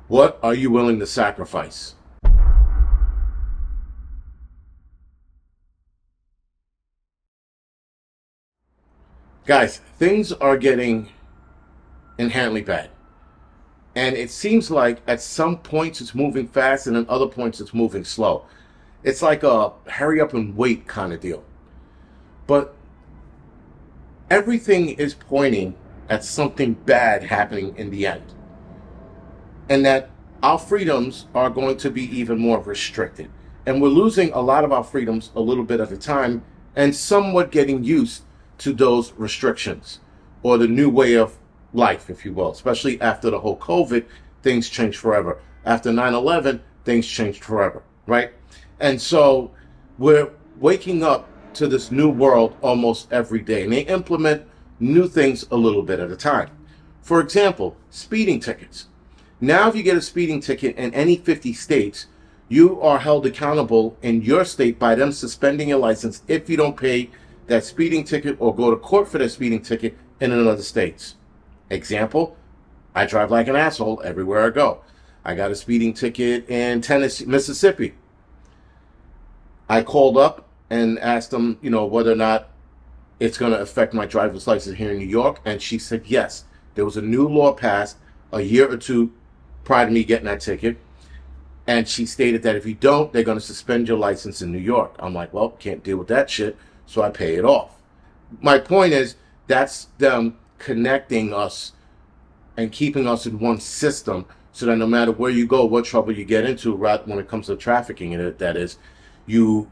What are you willing to sacrifice? Guys, things are getting inherently bad. And it seems like at some points it's moving fast and at other points it's moving slow. It's like a hurry up and wait kind of deal. But everything is pointing at something bad happening in the end. And that our freedoms are going to be even more restricted. And we're losing a lot of our freedoms a little bit at a time and somewhat getting used to those restrictions or the new way of life, if you will, especially after the whole COVID, things changed forever. After 9/11, things changed forever, right? And so we're waking up to this new world almost every day, and they implement new things a little bit at a time. For example, speeding tickets. Now, if you get a speeding ticket in any 50 states, you are held accountable in your state by them suspending your license if you don't pay that speeding ticket or go to court for that speeding ticket in another state. Example, I drive like an asshole everywhere I go. I got a speeding ticket in Tennessee, Mississippi. I called up and asked them, whether or not it's going to affect my driver's license here in New York. And she said, yes, there was a new law passed a year or two prior to me getting that ticket. And she stated that if you don't, they're going to suspend your license in New York. I'm like, well, can't deal with that shit. So I pay it off. My point is, that's them connecting us and keeping us in one system so that no matter where you go, what trouble you get into, right, when it comes to trafficking, and that is, your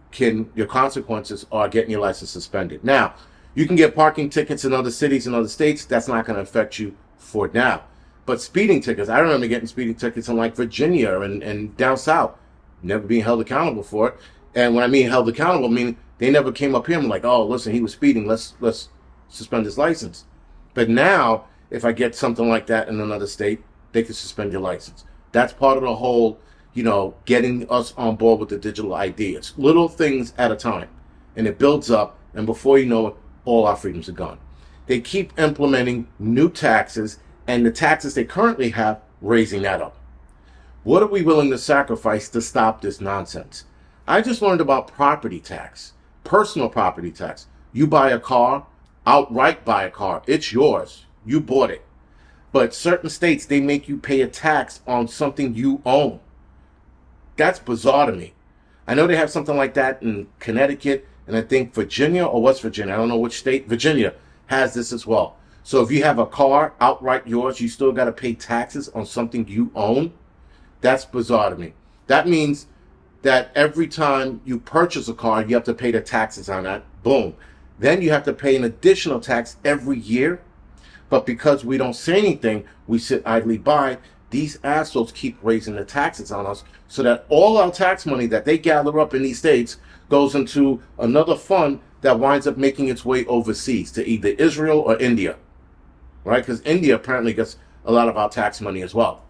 consequences are getting your license suspended. Now, you can get parking tickets in other cities and other states. That's not going to affect you for now. But speeding tickets, I remember getting speeding tickets in like Virginia and down south, never being held accountable for it. And when I mean held accountable, I mean they never came up here and were like, oh, listen, he was speeding, let's suspend his license. But now, if I get something like that in another state, they can suspend your license. That's part of the whole, getting us on board with the digital ID. It's little things at a time, and it builds up, and before you know it, all our freedoms are gone. They keep implementing new taxes, and the taxes they currently have, raising that up. What are we willing to sacrifice to stop this nonsense? I just learned about property tax, personal property tax. You buy a car, outright buy a car. It's yours. You bought it. But certain states, they make you pay a tax on something you own. That's bizarre to me. I know they have something like that in Connecticut, and I think Virginia or West Virginia, I don't know which state, Virginia has this as well. So if you have a car outright yours, you still got to pay taxes on something you own. That's bizarre to me. That means that every time you purchase a car, you have to pay the taxes on that. Boom. Then you have to pay an additional tax every year. But because we don't say anything, we sit idly by. These assholes keep raising the taxes on us so that all our tax money that they gather up in these states goes into another fund that winds up making its way overseas to either Israel or India. Right? Because India apparently gets a lot of our tax money as well.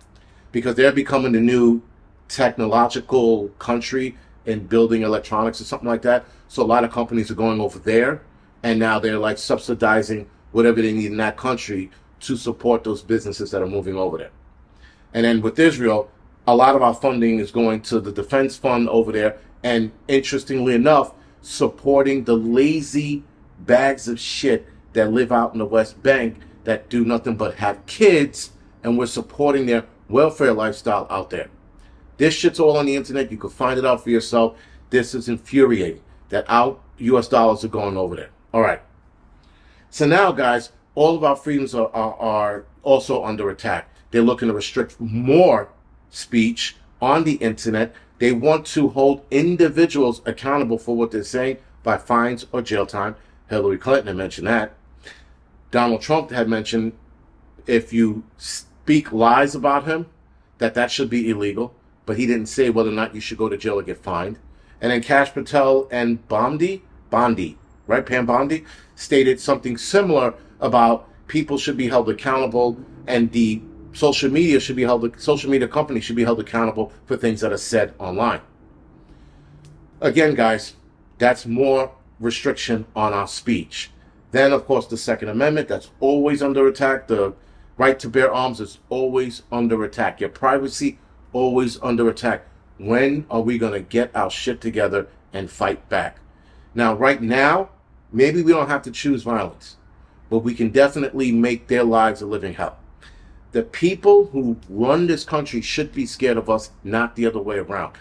Because they're becoming the new technological country in building electronics or something like that. So a lot of companies are going over there, and now they're like subsidizing whatever they need in that country to support those businesses that are moving over there. And then with Israel, a lot of our funding is going to the defense fund over there, and interestingly enough, supporting the lazy bags of shit that live out in the West Bank that do nothing but have kids, and we're supporting their welfare lifestyle out there. This shit's all on the internet. You can find it out for yourself. This is infuriating that our US dollars are going over there. All right. So now, guys, all of our freedoms are also under attack. They're looking to restrict more speech on the internet. They want to hold individuals accountable for what they're saying by fines or jail time. Hillary Clinton had mentioned that. Donald Trump had mentioned if you speak lies about him, that should be illegal. But he didn't say whether or not you should go to jail or get fined. And then Kash Patel and Bondi, right? Pam Bondi stated something similar about people should be held accountable, and the social media companies should be held accountable for things that are said online. Again, guys, that's more restriction on our speech. Then, of course, the Second Amendment, that's always under attack. The Right to bear arms is always under attack. Your privacy always under attack. When are we going to get our shit together and fight back? Now, right now, maybe we don't have to choose violence, but we can definitely make their lives a living hell. The people who run this country should be scared of us, not the other way around.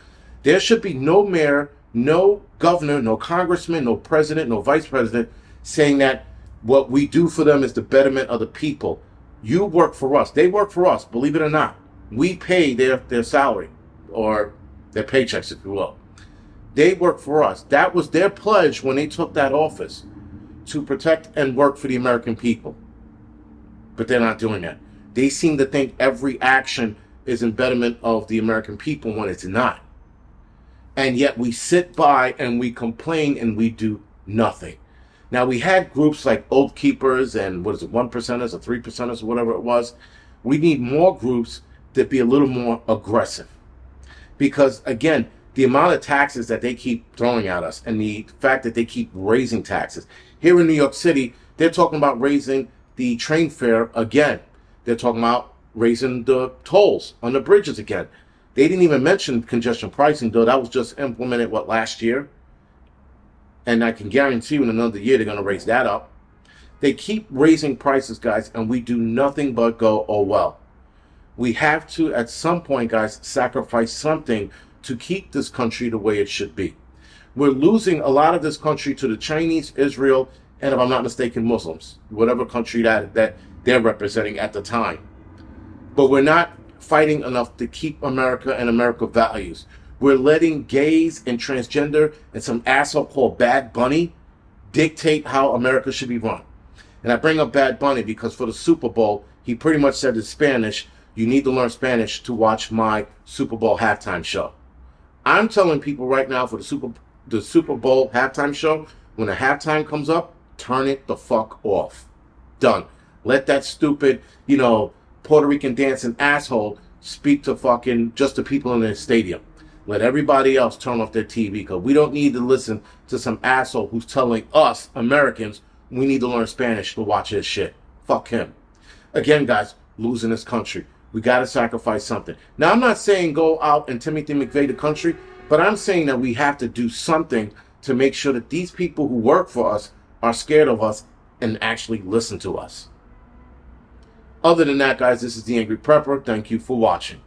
There should be no mayor, no governor, no congressman, no president, no vice president saying that what we do for them is the betterment of the people. You work for us. They work for us, believe it or not. We pay their salary or their paychecks, if you will. They work for us. That was their pledge when they took that office, to protect and work for the American people. But they're not doing that. They seem to think every action is in betterment of the American people when it's not. And yet we sit by and we complain and we do nothing. Now, we had groups like Oath Keepers and, what is it, 1%ers or 3%ers or whatever it was. We need more groups that be a little more aggressive. Because, again, the amount of taxes that they keep throwing at us and the fact that they keep raising taxes. Here in New York City, they're talking about raising the train fare again. They're talking about raising the tolls on the bridges again. They didn't even mention congestion pricing, though. That was just implemented, last year? And I can guarantee you in another year they're going to raise that up. They keep raising prices, guys, and we do nothing but go, oh, well. We have to, at some point, guys, sacrifice something to keep this country the way it should be. We're losing a lot of this country to the Chinese, Israel, and if I'm not mistaken, Muslims, whatever country that they're representing at the time. But we're not fighting enough to keep America and America values. We're letting gays and transgender and some asshole called Bad Bunny dictate how America should be run. And I bring up Bad Bunny because for the Super Bowl, he pretty much said in Spanish, you need to learn Spanish to watch my Super Bowl halftime show. I'm telling people right now for the Super Bowl halftime show, when the halftime comes up, turn it the fuck off. Done. Let that stupid, Puerto Rican dancing asshole speak to fucking just the people in the stadium. Let everybody else turn off their TV because we don't need to listen to some asshole who's telling us, Americans, we need to learn Spanish to watch his shit. Fuck him. Again, guys, losing this country. We got to sacrifice something. Now, I'm not saying go out and Timothy McVeigh the country, but I'm saying that we have to do something to make sure that these people who work for us are scared of us and actually listen to us. Other than that, guys, this is the Angry Prepper. Thank you for watching.